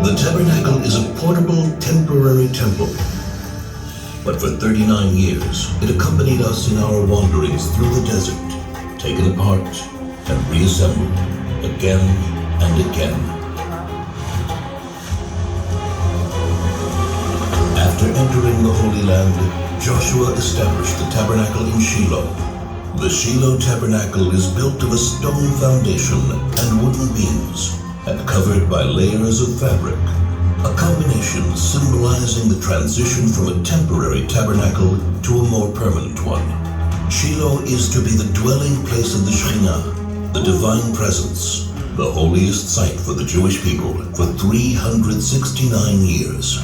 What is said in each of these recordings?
The Tabernacle is a portable, temporary temple. But for 39 years, it accompanied us in our wanderings through the desert, taken apart and reassembled again and again. After entering the Holy Land, Joshua established the tabernacle in Shiloh. The Shiloh tabernacle is built of a stone foundation and wooden beams, and covered by layers of fabric, a combination symbolizing the transition from a temporary tabernacle to a more permanent one. Shiloh is to be the dwelling place of the Shekhinah, the divine presence, the holiest site for the Jewish people for 369 years.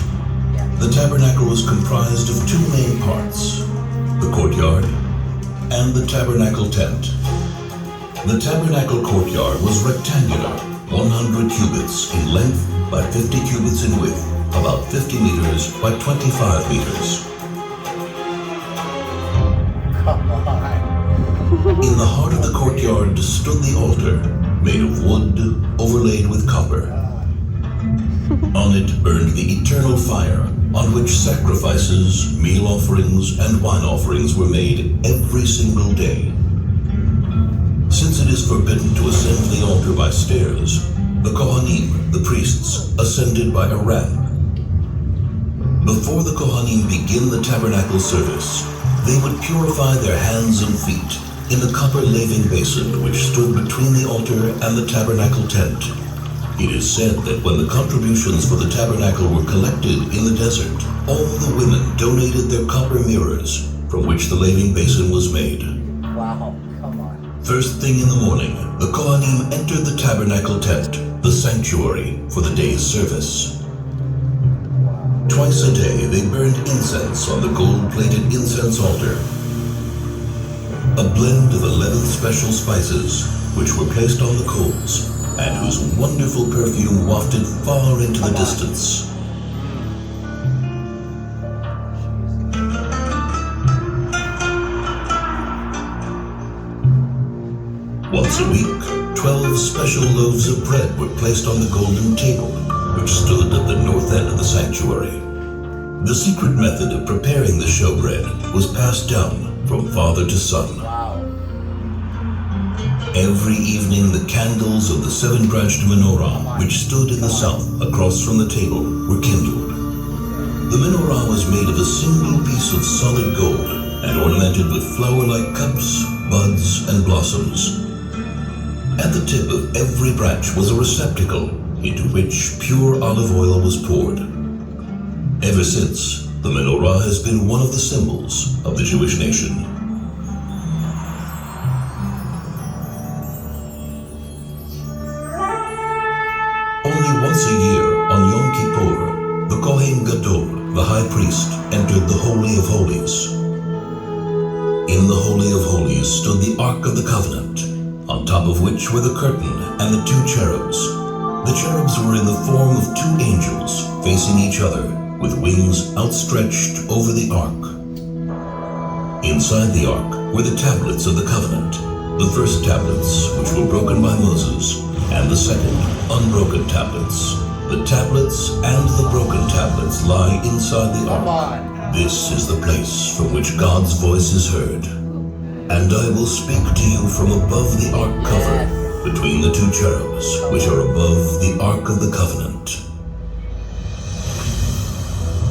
The tabernacle was comprised of two main parts, the courtyard and the tabernacle tent. The tabernacle courtyard was rectangular, 100 cubits in length by 50 cubits in width, about 50 meters by 25 meters. Come on. In the heart of the courtyard stood the altar, made of wood overlaid with copper. On it burned the eternal fire, on which sacrifices, meal offerings, and wine offerings were made every single day. Since it is forbidden to ascend the altar by stairs, the Kohanim, the priests, ascended by a ramp. Before the Kohanim begin the tabernacle service, they would purify their hands and feet in the copper laving basin which stood between the altar and the tabernacle tent. It is said that when the contributions for the tabernacle were collected in the desert, all the women donated their copper mirrors from which the laving basin was made. Wow, come on. First thing in the morning, the Kohanim entered the tabernacle tent, the sanctuary, for the day's service. Twice a day, they burned incense on the gold-plated incense altar. A blend of 11 special spices, which were placed on the coals, and whose wonderful perfume wafted far into the distance. Once a week, 12 special loaves of bread were placed on the golden table, which stood at the north end of the sanctuary. The secret method of preparing the showbread was passed down from father to son. Wow. Every evening, the candles of the seven-branched menorah, which stood in the south across from the table, were kindled. The menorah was made of a single piece of solid gold and ornamented with flower-like cups, buds, and blossoms. At the tip of every branch was a receptacle into which pure olive oil was poured. Ever since, the menorah has been one of the symbols of the Jewish nation. Only once a year, on Yom Kippur, the Kohen Gadol, the high priest, entered the Holy of Holies. In the Holy of Holies stood the Ark of the Covenant, on top of which were the curtain and the two cherubs. The cherubs were in the form of two angels, facing each other, with wings outstretched over the ark. Inside the ark were the tablets of the covenant, the first tablets, which were broken by Moses, and the second, unbroken tablets. The tablets and the broken tablets lie inside the ark. This is the place from which God's voice is heard. And I will speak to you from above the ark cover, between the two cherubs, which are above the ark of the covenant.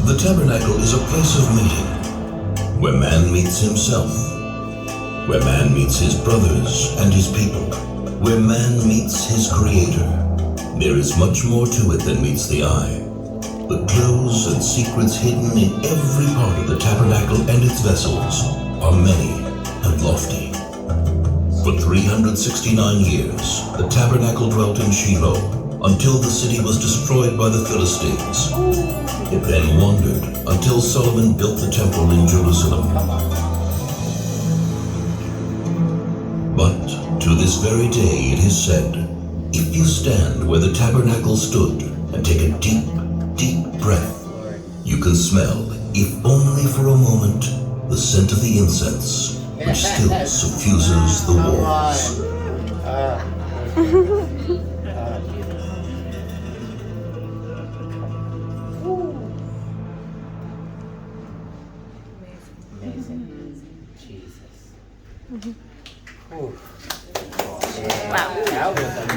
The tabernacle is a place of meeting, where man meets himself, where man meets his brothers and his people, where man meets his Creator. There is much more to it than meets the eye. The clues and secrets hidden in every part of the tabernacle and its vessels are many and lofty. For 369 years, the tabernacle dwelt in Shiloh until the city was destroyed by the Philistines. It then wandered until Solomon built the temple in Jerusalem. But to this very day it is said, if you stand where the tabernacle stood and take a deep, deep breath, you can smell, if only for a moment, the scent of the incense, which still suffuses the walls. amazing. Jesus. Whew. Wow. That was amazing.